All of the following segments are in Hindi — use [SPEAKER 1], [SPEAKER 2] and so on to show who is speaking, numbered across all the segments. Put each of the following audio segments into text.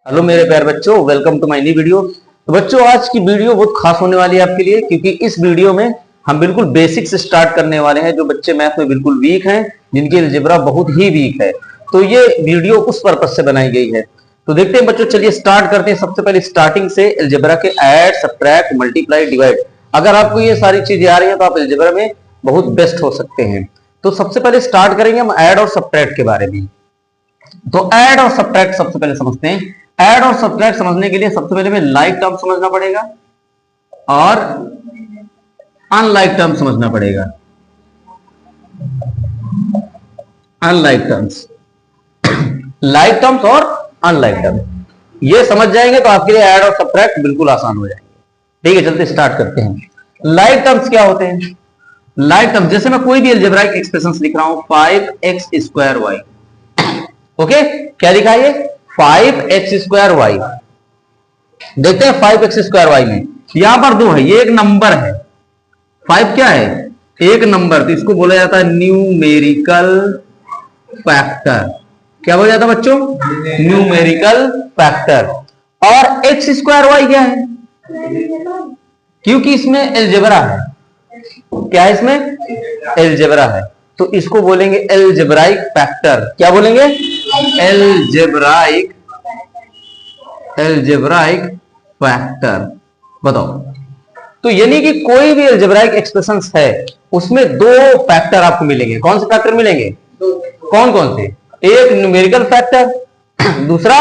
[SPEAKER 1] हेलो मेरे प्यारे बच्चों, welcome to my new video. तो बच्चों, आज की वीडियो बहुत खास होने वाली है आपके लिए, क्योंकि इस वीडियो में हम बिल्कुल बेसिक से स्टार्ट करने वाले हैं। जो बच्चे मैथ में बिल्कुल वीक हैं, जिनकी अलजेब्रा बहुत ही वीक है, तो ये वीडियो उस पर्पज से बनाई गई है। तो देखते हैं बच्चों, चलिए स्टार्ट करते हैं। सबसे पहले स्टार्टिंग से अलजेब्रा के ऐड, सब्ट्रैक्ट, मल्टीप्लाई, डिवाइड। अगर आपको ये सारी चीजें आ रही है तो आप अलजेब्रा में बहुत बेस्ट हो सकते हैं। तो सबसे पहले स्टार्ट करेंगे हम ऐड और सब्ट्रैक्ट के बारे में। तो ऐड और सब्ट्रैक्ट सबसे पहले समझते हैं। ऐड और सब्ट्रैक्ट समझने के लिए सबसे पहले हमें लाइक टर्म समझना पड़ेगा और अनलाइक टर्म समझना पड़ेगा। अनलाइक टर्म्स, लाइक टर्म्स और अनलाइक टर्म, ये समझ जाएंगे तो आपके लिए ऐड और सब्ट्रैक्ट बिल्कुल आसान हो जाएंगे। ठीक है, चलते स्टार्ट करते हैं। लाइक टर्म्स क्या होते हैं? लाइक टर्म्स, जैसे मैं कोई भी अलजेब्राइक एक्सप्रेशन लिख रहा हूं, 5x² y। ओके, क्या लिखा है ये? 5x² y। देखते हैं 5x² y में यहां पर 2 है, ये एक नंबर है। 5 क्या है? एक नंबर, तो इसको बोला जाता है न्यूमेरिकल फैक्टर। क्या बोला जाता है बच्चों? Numerical factor. और x² y क्या है? क्योंकि इसमें अलजेब्रा है। क्या है इसमें? अलजेब्रा है, तो इसको बोलेंगे अलजेब्राइक फैक्टर। क्या बोलेंगे? Algebraic factor. बताओ, तो यानी कि कोई भी अलजेब्राइक एक्सप्रेशन है उसमें 2 फैक्टर आपको मिलेंगे। कौन से फैक्टर मिलेंगे? कौन कौन से? एक न्यूमेरिकल फैक्टर, दूसरा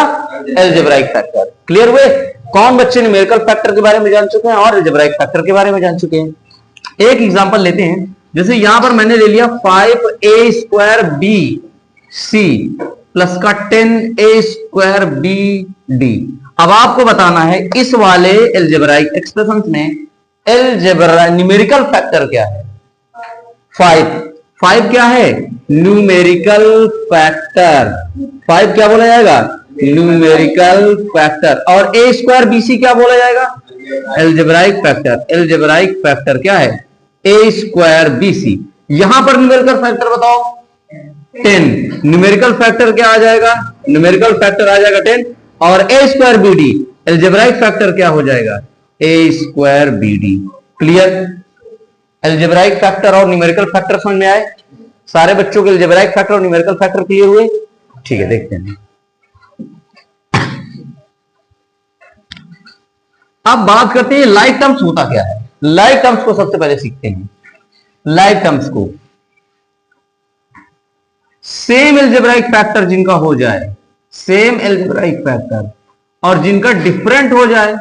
[SPEAKER 1] अलजेब्राइक फैक्टर। क्लियर हुए? कौन बच्चे न्यूमेरिकल फैक्टर के बारे में जान चुके हैं और अलजेब्राइक फैक्टर के बारे में जान चुके हैं? एक एग्जांपल लेते हैं। जैसे यहां पर मैंने ले लिया 5a²bc प्लस का 10a²bd। अब आपको बताना है इस वाले अलजेब्राइक एक्सप्रेशन में अलजेब्रा न्यूमेरिकल फैक्टर क्या है? 5 क्या है? Numerical factor. 5 क्या बोला जाएगा? Numerical factor. और a²bc क्या बोला जाएगा? Algebraic factor. अलजेब्राइक फैक्टर क्या है? a²bc। यहां पर न्यूमेरिकल फैक्टर बताओ। 10। न्यूमेरिकल फैक्टर क्या आ जाएगा? न्यूमेरिकल फैक्टर आ जाएगा 10। और a²bd अलजेब्राइक फैक्टर क्या हो जाएगा? a²bd। क्लियर? अलजेब्राइक फैक्टर और न्यूमेरिकल फैक्टर समझ में आए? सारे बच्चों के अलजेब्राइक फैक्टर और न्यूमेरिकल फैक्टर क्लियर हुए? ठीक है, देखते हैं। अब बात करते हैं लाइक टर्म्स होता क्या है। लाइक टर्म्स को सबसे पहले सीखते हैं। लाइक टर्म्स को सेम अलजेब्राइक फैक्टर जिनका हो जाए, सेम अलजेब्राइक फैक्टर, और जिनका डिफरेंट हो जाए,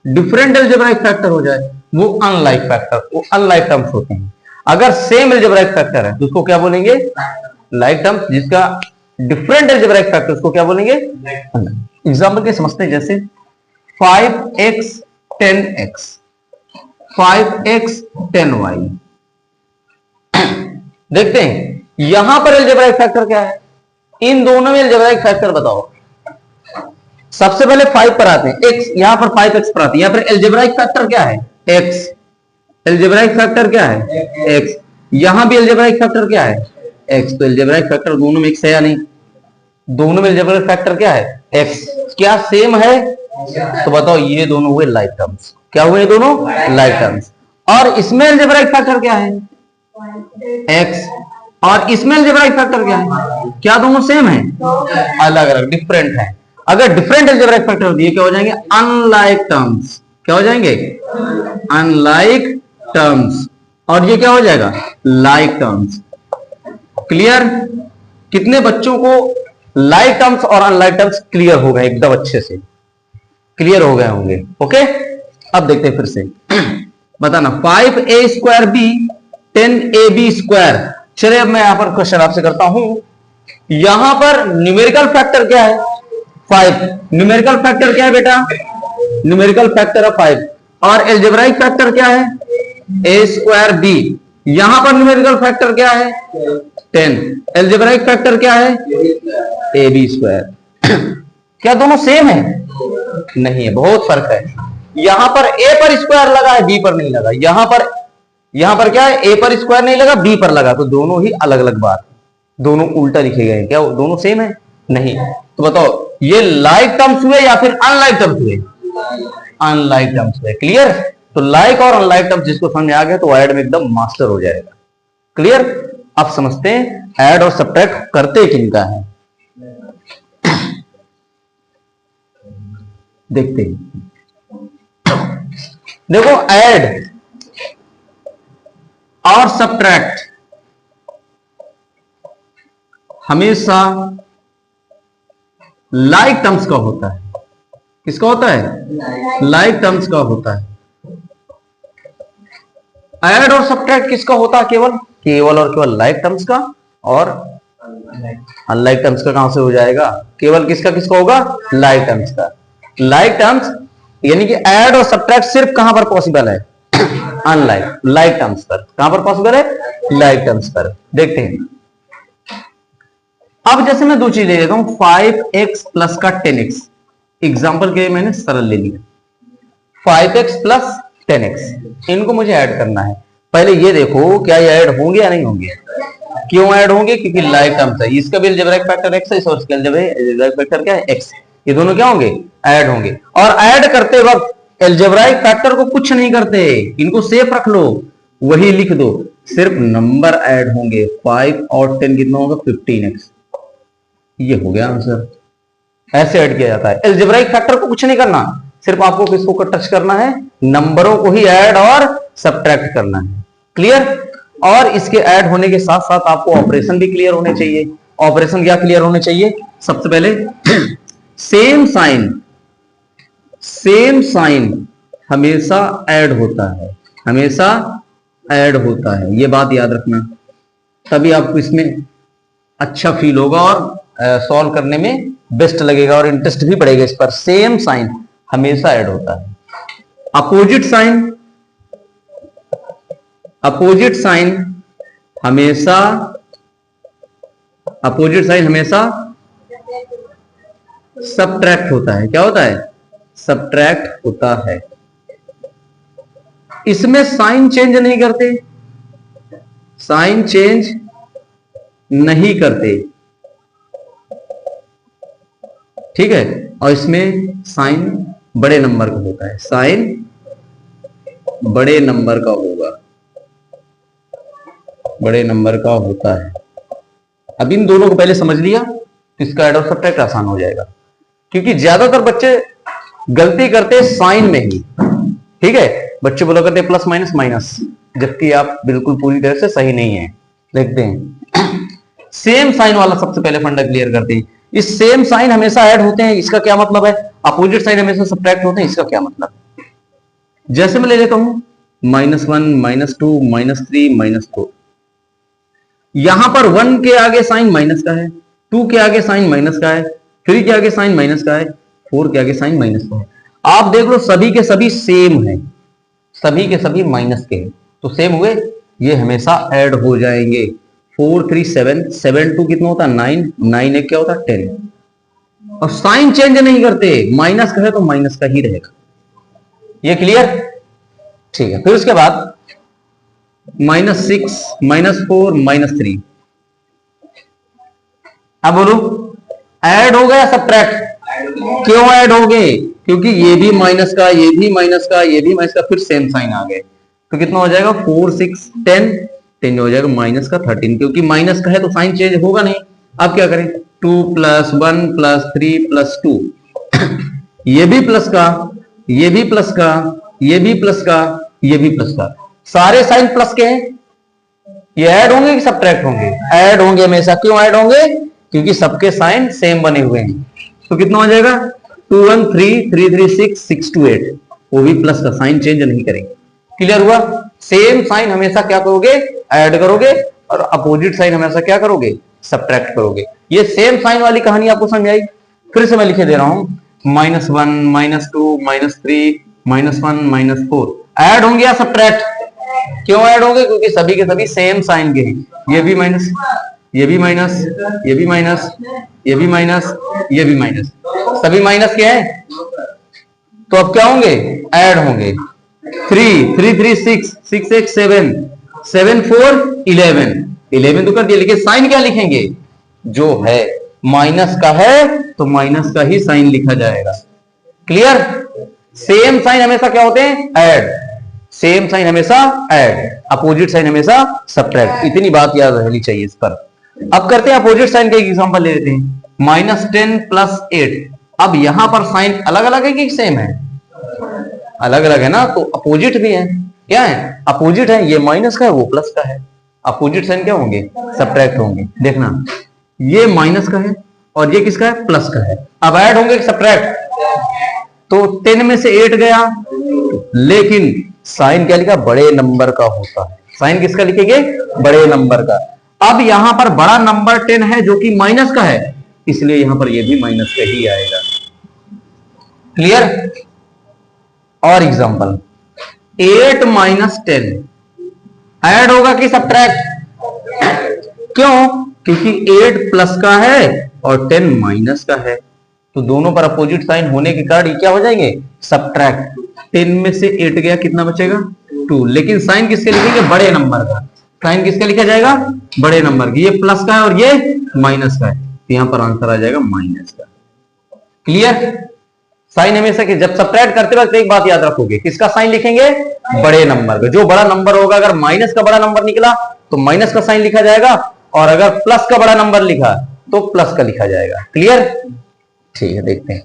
[SPEAKER 1] डिफरेंट अलजेब्राइक फैक्टर हो जाए, वो अनलाइक फैक्टर, वो अनलाइक टर्म्स होते हैं। अगर सेम अलजेब्राइक फैक्टर है तो उसको क्या बोलेंगे? Like terms. जिसका डिफरेंट अलजेब्राइक फैक्टर उसको क्या बोलेंगे? एग्जांपल के समझते हैं। जैसे 5x 10x, 5x 10y। देखते हैं यहां पर अलजेब्राइक फैक्टर क्या है, इन दोनों में अलजेब्राइक फैक्टर बताओ। सबसे पहले 5 पर आते हैं, x, यहां पर 5x पर आते हैं। यहां पर अलजेब्राइक फैक्टर क्या है? x। अलजेब्राइक फैक्टर क्या है? x। यहां भी अलजेब्राइक फैक्टर क्या है? x। तो अलजेब्राइक फैक्टर दोनों में x है या नहीं? दोनों में अलजेब्राइक फैक्टर क्या है? x। क्या सेम है? तो बताओ, ये दोनों हुए लाइक टर्म्स। क्या हुए दोनों? Like terms. और इसमें अलजेब्राइक फैक्टर क्या है? x। और इसमें अलजेब्राइक फैक्टर क्या है? क्या दोनों सेम है? अलग अलग, डिफरेंट है। अगर डिफरेंट अलजेब्राइक फैक्टर दिए, क्या हो जाएंगे? Unlike terms. क्या हो जाएंगे? Unlike terms. और ये क्या हो जाएगा? Like terms. क्लियर? कितने बच्चों को लाइक टर्म्स और अनलाइक टर्म्स क्लियर हो गए? एकदम अच्छे से क्लियर हो गए होंगे। ओके, अब देखते हैं फिर से। बताना 5a²b 10ab²। चलिए अब मैं यहां पर क्वेश्चन आपसे करता हूं। यहां पर न्यूमेरिकल फैक्टर क्या है? 5। न्यूमेरिकल फैक्टर क्या है बेटा? न्यूमेरिकल फैक्टर है 5। और अलजेब्राइक फैक्टर क्या है? a²b। यहां पर न्यूमेरिकल फैक्टर क्या है? 10। अलजेब्राइक फैक्टर क्या है? ab²। क्या दोनों सेम है? नहीं है, बहुत फर्क है। यहां पर a पर स्क्वायर लगा है, b पर नहीं लगा। यहां पर क्या है? a पर स्क्वायर नहीं लगा, b पर लगा, तो दोनों ही अलग अलग बात, दोनों उल्टा लिखे गए। क्या दोनों सेम है? नहीं। तो बताओ ये लाइक टर्म्स हुए या फिर अनलाइक टर्म्स हुए? अनलाइक टर्म्स हुए। क्लियर? तो लाइक और अनलाइक टर्म्स जिसको समझ में आ गया तो ऐड में एकदम मास्टर हो जाएगा। क्लियर? अब समझते हैं ऐड और सब्ट्रैक्ट करते किनका है। देखते हैं। देखो ऐड और सब्ट्रैक्ट हमेशा लाइक टर्म्स का होता है। किसका होता है? लाइक टर्म्स का होता है। ऐड और सब्ट्रैक्ट किसका होता है? केवल और केवल लाइक टर्म्स का। और अनलाइक टर्म्स का कहां से हो जाएगा? केवल किसका होगा? लाइक टर्म्स का। लाइक टर्म्स यानी कि ऐड और सब्ट्रैक्ट सिर्फ कहां पर पॉसिबल है? अनलाइक लाइक टर्म्स पर। कहां पर पॉसिबल है? लाइक टर्म्स पर। देखते हैं। अब जैसे मैं दो चीज ले लेता हूं, 5x प्लस का 10x। एग्जाम्पल के लिए मैंने सरल ले लिया। 5x प्लस 10x इनको मुझे ऐड करना है। पहले ये देखो क्या ये ऐड होंगे या नहीं होंगे? क्यों ऐड होंगे? क्योंकि लाइक टर्म्स है। इसका भी अलजेब्राइक फैक्टर x है, इस इसका अलजेब्राइक फैक्टर क्या है? x। ये दोनों क्या होंगे? ऐड होंगे। और ऐड करते वक्त अलजेब्राइक फैक्टर को कुछ नहीं करते, इनको सेफ रख लो, वही लिख दो, सिर्फ नंबर ऐड होंगे। 5 और 10 कितना होगा? 15x। ये हो गया आंसर। ऐसे ऐड किया जाता है। अलजेब्राइक फैक्टर को कुछ नहीं करना, सिर्फ आपको किसको टच करना है? नंबरों को ही ऐड और सब्ट्रैक्ट करना है। क्लियर? और इसके ऐड होने के साथ साथ आपको ऑपरेशन भी क्लियर होने चाहिए। ऑपरेशन क्या क्लियर होने चाहिए? सबसे पहले सेम साइन हमेशा ऐड होता है, हमेशा ऐड होता है। ये बात याद रखना, तभी आपको इसमें अच्छा फील होगा और सॉल्व करने में बेस्ट लगेगा और इंटरेस्ट भी बढ़ेगा इस पर। सेम साइन हमेशा ऐड होता है। अपोजिट साइन हमेशा सब्ट्रैक्ट होता है। क्या होता है? सब्ट्रैक्ट होता है। इसमें साइन चेंज नहीं करते, साइन चेंज नहीं करते, ठीक है। और इसमें साइन बड़े नंबर का होता है, साइन बड़े नंबर का होगा, बड़े नंबर का होता है। अब इन दोनों को पहले समझ लिया तो इसका ऐड और सब्ट्रैक्ट आसान हो जाएगा, क्योंकि ज्यादातर बच्चे गलती करते हैं साइन में ही, ठीक है। बच्चे बोला करते प्लस माइनस माइनस, जबकि आप बिल्कुल पूरी तरह से सही नहीं है। देखते हैं सेम साइन वाला सबसे पहले फंडा क्लियर करते हैं। इस सेम साइन हमेशा ऐड होते हैं, इसका क्या मतलब है? अपोजिट साइन हमेशा सब्ट्रैक्ट होते हैं, इसका क्या मतलब? जैसे मैं ले लेता हूं -1 -2 -3 -4, यहां पर 1 के आगे साइन माइनस का है, 2 के आगे साइन माइनस का है, 3 के आगे साइन माइनस का है, 4 के आगे साइन माइनस का है। आप देख लो सभी के सभी सेम है, सभी के सभी माइनस के हैं, तो सेम हुए, ये हमेशा ऐड हो जाएंगे। 4 3 7 7 2 कितना होता है? 9 9 1 क्या होता है? 10। और साइन चेंज नहीं करते, माइनस का है तो माइनस का ही रहेगा। ये क्लियर? ठीक है। फिर उसके बाद -6 -4 -3, अब बोलो ऐड हो गया सब्ट्रैक्ट? क्यों ऐड हो गए? क्योंकि ये भी माइनस का, ये भी माइनस का, ये भी माइनस का, फिर सेम साइन आ गए, तो कितना हो जाएगा? 4 6 10 10 हो जाएगा माइनस का 13, क्योंकि माइनस का है तो साइन चेंज होगा नहीं। अब क्या करें? 2 + 1 + 3 + 2 ये भी प्लस का, ये भी प्लस का, ये भी प्लस का, ये भी प्लस का, सारे साइन प्लस के हैं। ये ऐड होंगे कि सब्ट्रैक्ट होंगे? ऐड होंगे हमेशा। क्यों ऐड होंगे? क्योंकि सबके साइन सेम बने हुए हैं। तो कितना हो जाएगा? 2 1 3 3 3 6 6 2 8, वो भी प्लस का, साइन चेंज नहीं करेंगे। क्लियर हुआ? सेम साइन हमेशा क्या करोगे? ऐड करोगे, और अपोजिट साइन हमेशा क्या करोगे? सब्ट्रैक्ट करोगे। ये सेम साइन वाली कहानी आपको समझ आई? फिर से मैं लिखे दे रहा हूं, -1 -2 -3 -1 -4 ऐड होंगे या सब्ट्रैक्ट? क्यों ऐड होंगे? क्योंकि सभी के सभी सेम साइन के हैं। ये भी माइनस, ये भी माइनस, ये भी माइनस, ये भी माइनस, ये भी माइनस, सभी माइनस के हैं, तो अब क्या होंगे? ऐड होंगे। 3 3 3 6 6 1 7 7 4 11 11 तो कर दिया, लेकिन साइन क्या लिखेंगे? जो है माइनस का है तो माइनस का ही साइन लिखा जाएगा। क्लियर? सेम साइन हमेशा क्या होते हैं? ऐड। सेम साइन हमेशा ऐड, अपोजिट साइन हमेशा सब्ट्रैक्ट। इतनी बात याद रहनी चाहिए इस पर। अब करते हैं अपोजिट साइन का एक एग्जांपल ले लेते हैं। -10 + 8। अब यहां पर साइन अलग अलग है कि सेम है? अलग अलग है ना, तो अपोजिट भी है। क्या है? अपोजिट है। ये माइनस का है, वो प्लस का है। अपोजिट साइन क्या होंगे? सब्ट्रैक्ट होंगे। देखना, ये माइनस का है और ये किसका है? प्लस का है। अब ऐड होंगे कि सब्ट्रैक्ट? तो 10 में से 8 गया, लेकिन साइन क्या लिखा? बड़े नंबर का होता है। साइन किसका लिखेंगे? बड़े नंबर का। अब यहां पर बड़ा नंबर 10 है जो कि माइनस का है, इसलिए यहां पर ये भी माइनस का ही आएगा। क्लियर? और एग्जांपल 8 - 10 ऐड होगा कि सब्ट्रैक्ट? क्यों? क्योंकि 8 प्लस का है और 10 माइनस का है, तो दोनों पर अपोजिट साइन होने के कारण ये क्या हो जाएंगे? सब्ट्रैक्ट। 10 में से 8 गया, कितना बचेगा? 2। लेकिन साइन किसके लिखेंगे? बड़े नंबर का। साइन किसका लिखा जाएगा? बड़े नंबर की। ये प्लस का है और ये माइनस का है, तो यहां पर आंसर आ जाएगा माइनस का। क्लियर? साइन हमेशा कि जब सब्ट्रैक्ट करते वक्त एक बात याद रखोगे, किसका साइन लिखेंगे? बड़े नंबर का। जो बड़ा नंबर होगा, अगर माइनस का बड़ा नंबर निकला तो माइनस का साइन लिखा जाएगा, और अगर प्लस का बड़ा नंबर लिखा तो प्लस का लिखा जाएगा। क्लियर? ठीक है, देखते हैं।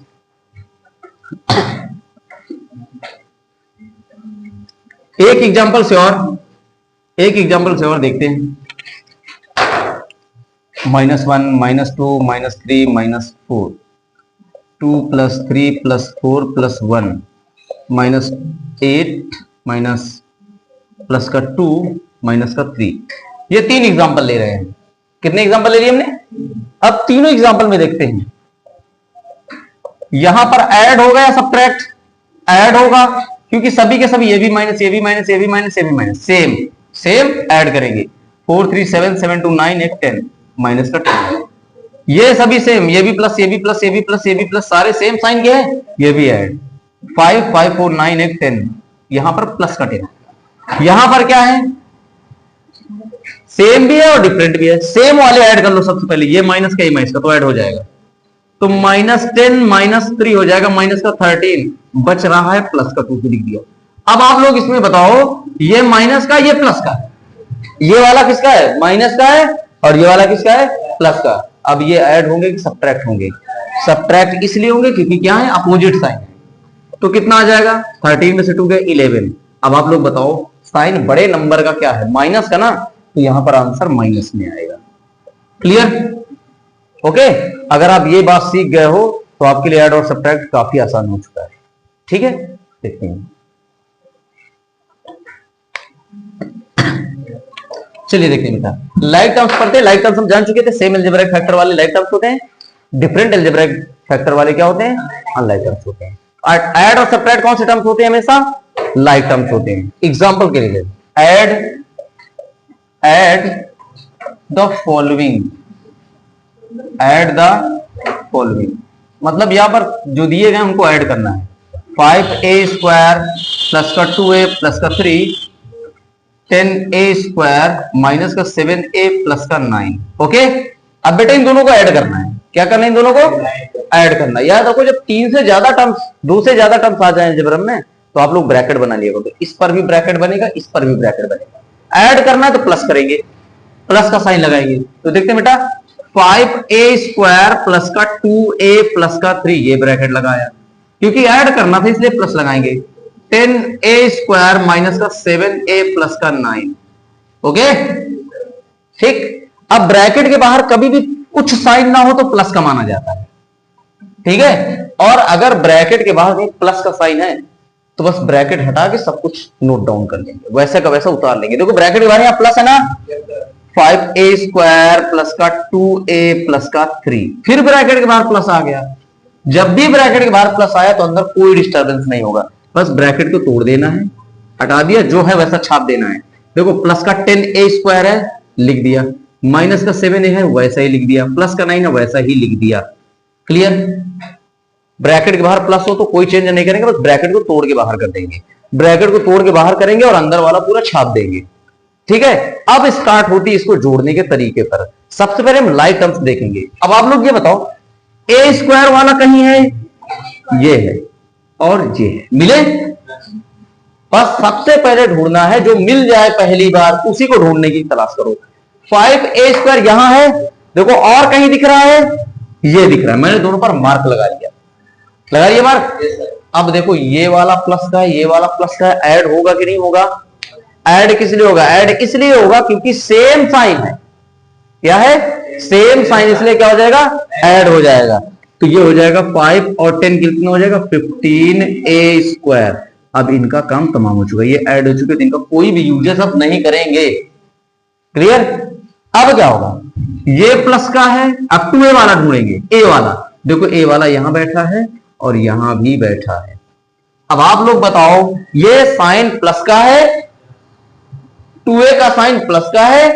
[SPEAKER 1] एक एग्जांपल से और देखते हैं। -1 -2 -3 -4 2 + 3 + 4 + 1 -8 माइनस प्लस का 2 माइनस का 3। ये 3 एग्जांपल ले रहे हैं। कितने एग्जांपल ले लिए हमने? अब तीनों एग्जांपल में देखते हैं, यहां पर ऐड होगा या सब्ट्रैक्ट? ऐड होगा, क्योंकि सभी के सभी ये भी माइनस, ये भी माइनस, ये भी माइनस, ये भी माइनस, सेम ऐड करेंगे। 4 3 7 7 2 9 8 10 माइनस का 10। ये सभी सेम, ये भी प्लस, ये भी प्लस, ये भी प्लस, ये भी प्लस, सारे सेम साइन के हैं, ये भी ऐड। 5 5 4 9 8 10, यहां पर प्लस का 10। यहां पर क्या है? सेम भी है और डिफरेंट भी है। सेम वाले ऐड कर लो सबसे पहले, ये माइनस का, ये माइनस का, तो ऐड हो जाएगा। तो -10 - 3 हो जाएगा माइनस का 13, बच रहा है प्लस का 2 लिख दिया। अब आप लोग इसमें बताओ, ये माइनस का, ये प्लस का, ये वाला किसका है? माइनस का है, और ये वाला किसका है? प्लस का। अब ये ऐड होंगे कि सब्ट्रैक्ट होंगे? सब्ट्रैक्ट इसलिए होंगे क्योंकि क्या है? Opposite sign. तो कितना आ जाएगा? 13 में से 2 गए 11। अब आप लोग बताओ, साइन बड़े नंबर का क्या है? माइनस का ना, तो यहां पर आंसर माइनस में आएगा। क्लियर? ओके? अगर आप ये बात सीख गए हो तो आपके लिए ऐड और सब्ट्रैक्ट काफी आसान हो चुका है। ठीक है, देखते हैं। चलिए देखते हैं बेटा, लाइक टर्म्स पढ़ते हैं। लाइक टर्म्स हम जान चुके थे, सेम अलजेब्राइक फैक्टर वाले लाइक टर्म्स होते हैं, डिफरेंट अलजेब्राइक फैक्टर वाले क्या होते हैं? अनलाइक टर्म्स होते हैं। ऐड और सब्ट्रैक्ट कौन से टर्म्स होते हैं? हमेशा लाइक टर्म्स होते हैं। एग्जांपल के लिए add the following, add the following मतलब यहां पर जो दिए गए उनको ऐड करना है। 5a² प्लस का 2a प्लस का 3, 10a² माइनस का 7a प्लस का 9। ओके? अब बेटा इन दोनों को ऐड करना है। क्या करना है? इन दोनों को ऐड करना है। याद रखो, जब 3 से ज्यादा टर्म्स, 2 से ज्यादा टर्म्स आ जाए अलजेब्रा में, तो आप लोग ब्रैकेट बना लिएगा। तो इस पर भी ब्रैकेट बनेगा, इस पर भी ब्रैकेट बनेगा। ऐड करना है तो प्लस करेंगे, प्लस का साइन लगाएंगे। तो देखते हैं बेटा, 5a² प्लस का 2a प्लस का 3, ये ब्रैकेट लगाया, क्योंकि ऐड करना था इसलिए प्लस लगाएंगे। 10a² माइनस का 7a प्लस का 9। ओके? ठीक। अब ब्रैकेट के बाहर कभी भी कुछ साइन ना हो तो प्लस का माना जाता है। ठीक है? और अगर ब्रैकेट के बाहर प्लस का साइन है तो बस ब्रैकेट हटा के सब कुछ नोट डाउन कर लेंगे, वैसे का वैसा उतार लेंगे। देखो ब्रैकेट के बाहर यहां प्लस है ना, 5a² प्लस का 2a प्लस का 3, फिर ब्रैकेट के बाहर प्लस आ गया। जब भी ब्रैकेट के बाहर प्लस आया तो अंदर कोई डिस्टर्बेंस नहीं होगा, बस ब्रैकेट को तोड़ देना है, हटा दिया, जो है वैसा छाप देना है। देखो प्लस का 10a² है, लिख दिया, माइनस का 7a है, वैसा ही लिख दिया, प्लस का 9 है, वैसा ही लिख दिया। क्लियर? ब्रैकेट के बाहर प्लस हो तो कोई चेंज नहीं करेंगे, बस ब्रैकेट को तोड़ के बाहर कर देंगे। ब्रैकेट को तोड़ के बाहर करेंगे और अंदर वाला पूरा छाप देंगे। ठीक है? अब स्टार्ट होती है इसको जोड़ने के तरीके पर। सबसे पहले हम लाइक टर्म्स देखेंगे। अब आप लोग ये बताओ, ए स्क्वायर वाला कहीं है, ये है और ये है, मिले? बस सबसे पहले ढूंढना है, जो मिल जाए पहली बार उसी को ढूंढने की तलाश करो। 5a² यहां है, देखो और कहीं दिख रहा है, ये दिख रहा है, मैंने दोनों पर मार्क लगा लिया, लगा लिया मार्क। अब देखो ये वाला प्लस का है, ये वाला प्लस का है, ऐड होगा कि नहीं होगा? ऐड किस लिए होगा? ऐड इसलिए होगा क्योंकि सेम साइन है। क्या है? सेम साइन, इसलिए क्या हो जाएगा? ऐड हो जाएगा। तो ये हो जाएगा 5 और 10 कितना हो जाएगा? 15a²। अब इनका काम तमाम हो चुका है, ये ऐड हो चुके, तो इनका कोई भी यूजेस अब नहीं करेंगे। क्लियर? अब क्या होगा? ये प्लस का है, अब 2a वाला ढूंढेंगे, ए वाला। देखो ए वाला यहां बैठा है और यहां भी बैठा है। अब आप लोग बताओ, ये साइन प्लस का है, 2a का साइन प्लस का है,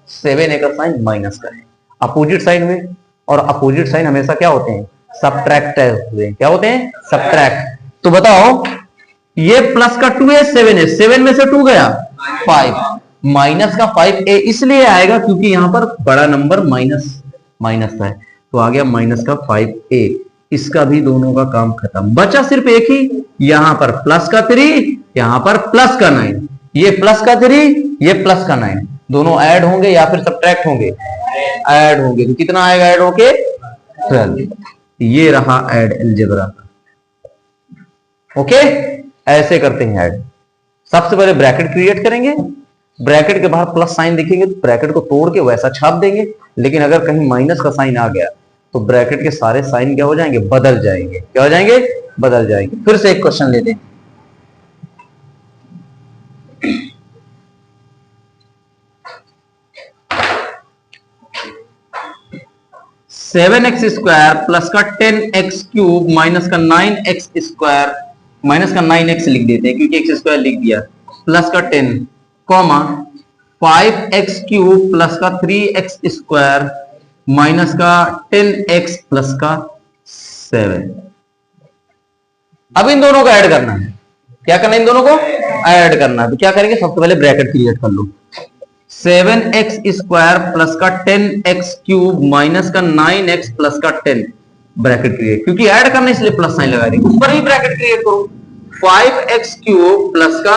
[SPEAKER 1] 7a का साइन माइनस का है। अपोजिट साइन हुए, और अपोजिट साइन हमेशा क्या होते हैं? सब्ट्रैक्ट हुए। क्या होते हैं? सब्ट्रैक्ट। तो बताओ, ये प्लस का 2a, 7a, 7 में से 2 गया 5, माइनस का 5a इसलिए आएगा क्योंकि यहां पर बड़ा नंबर माइनस है, तो आ गया माइनस का 5a। इसका भी दोनों का काम खत्म, बचा सिर्फ एक ही, यहां पर प्लस का 3, यहां पर प्लस का 9। ये प्लस का 3, ये प्लस का 9, दोनों ऐड होंगे या फिर सब्ट्रैक्ट होंगे? ऐड होंगे। तो कितना आएगा ऐड होके? 12। ये रहा ऐड अलजेब्रा। ओके, ऐसे करते हैं ऐड। सबसे पहले ब्रैकेट क्रिएट करेंगे, ब्रैकेट के बाहर प्लस साइन दिखेंगे तो ब्रैकेट को तोड़ के वैसा छाप देंगे। लेकिन अगर कहीं माइनस का साइन आ गया तो ब्रैकेट के सारे साइन क्या हो जाएंगे? बदल जाएंगे। क्या हो जाएंगे? बदल जाएंगे। फिर से एक क्वेश्चन लेते हैं। सेवन एक्स स्क्वायर प्लस का 10x³ माइनस का 9x² माइनस का 9x लिख देते हैं क्योंकि x² लिख दिया, प्लस का 10 कॉमा 5x³ प्लस का 3x² माइनस का 10x प्लस का 7। अब इन दोनों को ऐड करना है। क्या करना है? इन दोनों को ऐड करना है। तो क्या करेंगे? सबसे पहले ब्रैकेट क्रिएट कर लो। 7x² प्लस का 10x³ माइनस का 9x प्लस का 10 ब्रैकेट क्रिएट, क्योंकि ऐड करना इसलिए प्लस साइन लगा दी, उस पर ही ब्रैकेट क्रिएट करो। 5x³ प्लस का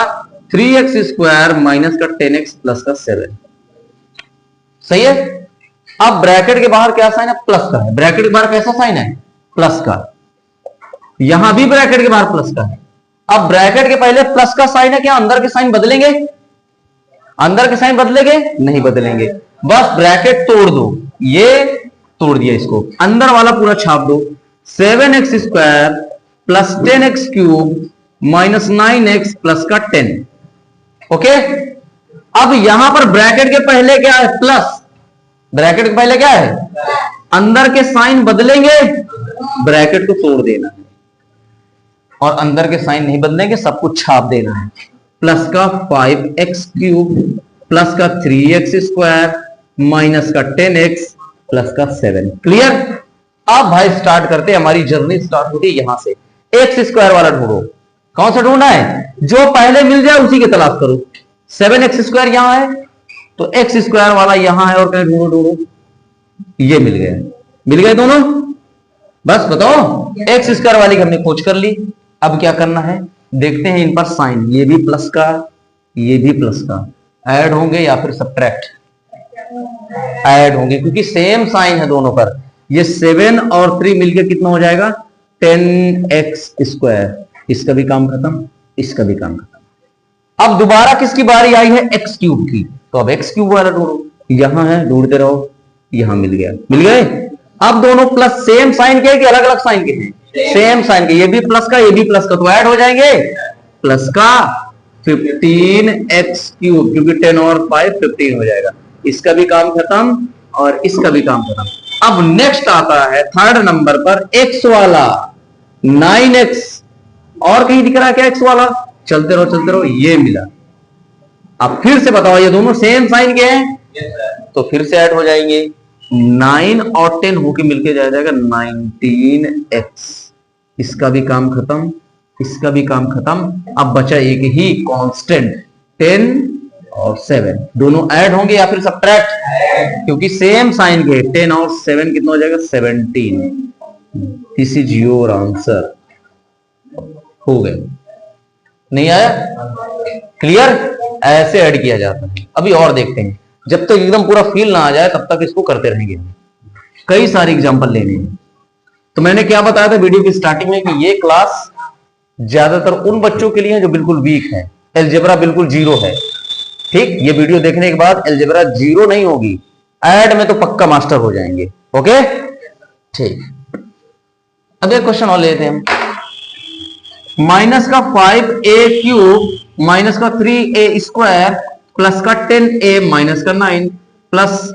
[SPEAKER 1] 3x² माइनस का 10x प्लस का 7। सही है? अब ब्रैकेट के बाहर क्या साइन है? प्लस का है। ब्रैकेट के बाहर कैसा साइन है? प्लस का। यहां भी ब्रैकेट के बाहर प्लस का है। अब ब्रैकेट के पहले प्लस का साइन है, क्या अंदर के साइन बदलेंगे? अंदर के साइन बदलेंगे? नहीं बदलेंगे। बस ब्रैकेट तोड़ दो, ये तोड़ दिया, इसको अंदर वाला पूरा छाप दो। 7x² plus 10x³ minus 9x plus का 10। ओके, अब यहां पर ब्रैकेट के पहले क्या है? प्लस। ब्रैकेट के पहले क्या है? अंदर के साइन बदलेंगे, ब्रैकेट को तोड़ देना है, और अंदर के साइन नहीं बदलेंगे, सब कुछ छाप देना है। प्लस का 5x³ प्लस का 3x² माइनस का 10x प्लस का 7। क्लियर? अब भाई स्टार्ट करते हैं, हमारी जर्नी स्टार्ट होती है यहां से। x² वाला ढूंढो। कौन सा ढूंढना है? जो पहले मिल जाए उसी की तलाश करो। 7x² यहां है तो x² वाला यहां है, और कहीं ढूंढो। ये मिल गया, मिल गए दोनों। बस बताओ, x² वाली हमने खोज कर ली। अब क्या करना है? देखते हैं इन पर साइन, ये भी प्लस का, ये भी प्लस का, ऐड होंगे या फिर सब्ट्रैक्ट? ऐड होंगे, क्योंकि सेम साइन है दोनों पर। ये 7 और 3 मिलकर कितना हो जाएगा? 10x²। इसका भी काम खत्म, इसका भी काम खत्म। अब दोबारा किसकी बारी आई है? x³ की। तो अब x³ वाला ढूंढो। यहां है, ढूंढते रहो। यहां मिल गया, मिल गए। अब दोनों प्लस सेम साइन के कि अलग अलग साइन के हैं? सेम साइन के। ये भी प्लस का, ये भी प्लस का, तो ऐड हो जाएंगे। प्लस का 15x³, क्योंकि 10 और 5 15 हो जाएगा। इसका भी काम खत्म और इसका भी काम खत्म। अब नेक्स्ट आता है थर्ड नंबर पर x वाला 9x। और कहीं दिख रहा है क्या x वाला? चलते रहो चलते रहो, ये मिला। अब फिर से बताओ, ये दोनों सेम साइन के हैं? तो फिर से ऐड हो जाएंगे। 9 और 10 होके मिलके जाएगा 19x। इसका भी काम खत्म, इसका भी काम खत्म। अब बचा एक ही कांस्टेंट 10 और 7 दोनों ऐड होंगे या फिर सब्ट्रैक्ट, क्योंकि सेम साइन के। 10 और 7 कितना हो जाएगा 17। This is your answer. हो गए, नहीं आया? क्लियर? ऐसे ऐड किया जाता है। अभी और देखते हैं, जब तक एकदम पूरा फील ना आ जाए तब तक इसको करते रहेंगे। कई सारे एग्जांपल लेने हैं। तो मैंने क्या बताया था वीडियो की स्टार्टिंग में कि ये क्लास ज्यादातर उन बच्चों के लिए है जो बिल्कुल वीक है, अलजेब्रा बिल्कुल जीरो है। ठीक, ये वीडियो देखने के बाद अलजेब्रा जीरो नहीं होगी, ऐड में तो पक्का मास्टर हो जाएंगे। ओके, ठीक। अब एक क्वेश्चन और लेते हैं। माइनस का 5a³ माइनस का 3a² प्लस का 10a माइनस का 9 प्लस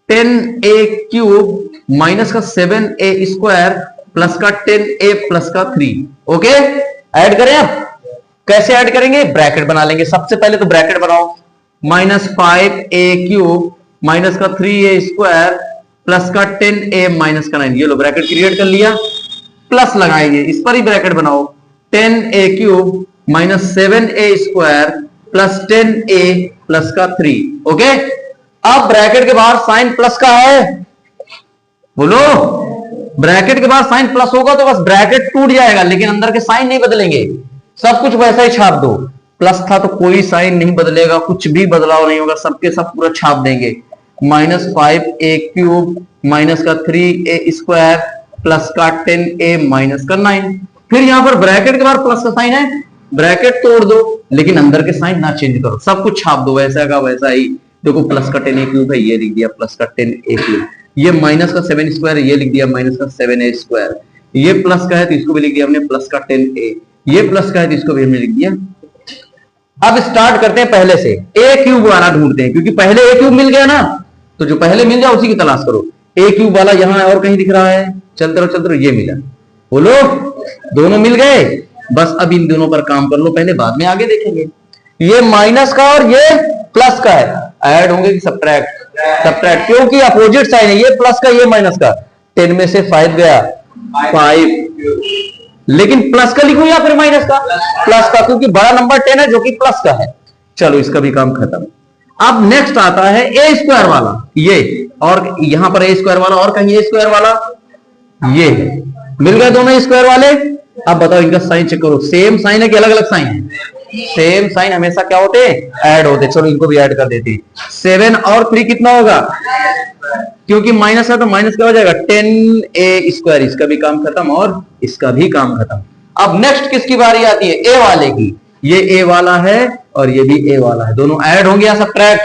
[SPEAKER 1] 10a³ माइनस का 7a² प्लस का 10a प्लस का 3। ओके, ऐड करें। अब कैसे ऐड करेंगे? ब्रैकेट बना लेंगे। सबसे पहले तो ब्रैकेट बनाओ। माइनस 5a³ माइनस का 3a² प्लस का 10a माइनस का 9, ये लो ब्रैकेट क्रिएट कर लिया। प्लस लगाएंगे, इस पर ही ब्रैकेट बनाओ। 10a³ minus 7a² plus 10a plus का 3। ओके, अब ब्रैकेट के बाहर साइन प्लस का है, बोलो। ब्रैकेट के बाद साइन प्लस होगा तो बस ब्रैकेट टूट जाएगा, लेकिन अंदर के साइन नहीं बदलेंगे, सब कुछ वैसा ही छाप दो। प्लस था तो कोई साइन नहीं बदलेगा, कुछ भी बदलाव नहीं होगा, सबके सब पूरा छाप देंगे। माइनस 5a³ माइनस का 3a² प्लस का 10a माइनस का 9। फिर यहां पर ब्रैकेट के बाद प्लस का साइन है, ब्रैकेट तोड़ दो, लेकिन अंदर के साइन ना चेंज करो, सब कुछ छाप दो वैसा का वैसा ही। देखो प्लस का 10a³ है, ये लिख दिया प्लस का 10a³। ये माइनस का 7² ये लिख दिया माइनस का 7a²। ये प्लस का है तो इसको भी लिख दिया हमने प्लस का 10a। ये प्लस का है तो इसको भी हमने लिख दिया। अब स्टार्ट करते हैं पहले से, a³ वाला ढूंढते हैं, क्योंकि पहले a³ मिल गया ना, तो जो पहले मिल जाए उसी की तलाश करो। a³ वाला यहां और कहीं दिख रहा है, चलते रहो, ये मिला। बोलो, दोनों मिल गए। बस अब इन दोनों पर काम कर लो पहले, बाद में आगे देखेंगे। ये माइनस का और ये प्लस का है, ऐड होंगे कि सब्ट्रैक्ट? सब्ट्रैक्ट, क्योंकि अपोजिट साइन है, ये प्लस का ये माइनस का। 10 में से 5 गया, 5। लेकिन प्लस का लिखूं या फिर माइनस का? प्लस का, क्योंकि बड़ा नंबर 10 है जो कि प्लस का है। चलो, इसका भी काम खत्म। अब नेक्स्ट आता है a² वाला, ये, और यहां पर a² वाला और कहीं a² वाला, ये है। मिल गए दोनों a² वाले। अब बताओ इनका साइन चेक करो, सेम साइन है कि अलग अलग साइन है? सेम साइन हमेशा क्या होते हैं? ऐड होते। चलो इनको भी ऐड कर देते। 7 और 3 कितना होगा? क्योंकि माइनस है तो माइनस क्या हो जाएगा? 10a²। इसका भी काम खत्म और इसका भी काम खत्म। अब नेक्स्ट किसकी बारी आती है? ए वाले की। ये ए वाला है और ये भी ए वाला है, दोनों ऐड होंगे या सब्ट्रैक्ट?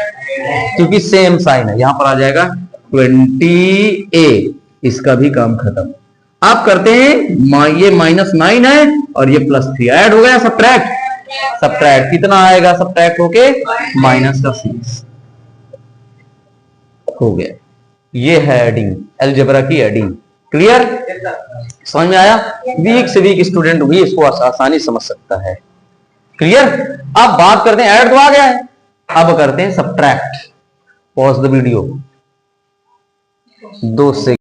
[SPEAKER 1] क्योंकि सेम साइन है। यहां पर आ जाएगा 20a, इसका भी काम खत्म। आप करते हैं, ये -9 है और ये +3, ऐड हो गया सब्ट्रैक्ट? सब्ट्रैक्ट कितना आएगा? सब्ट्रैक्ट होके -6 हो गया। ये है एडिंग, अलजेब्रा की एडिंग। क्लियर? समझ में आया? वीक से वीक स्टूडेंट भी इसको आसानी समझ सकता है। क्लियर? अब बात करते हैं, ऐड तो आ गया है, अब करते हैं सब्ट्रैक्ट। पॉज द वीडियो 2 से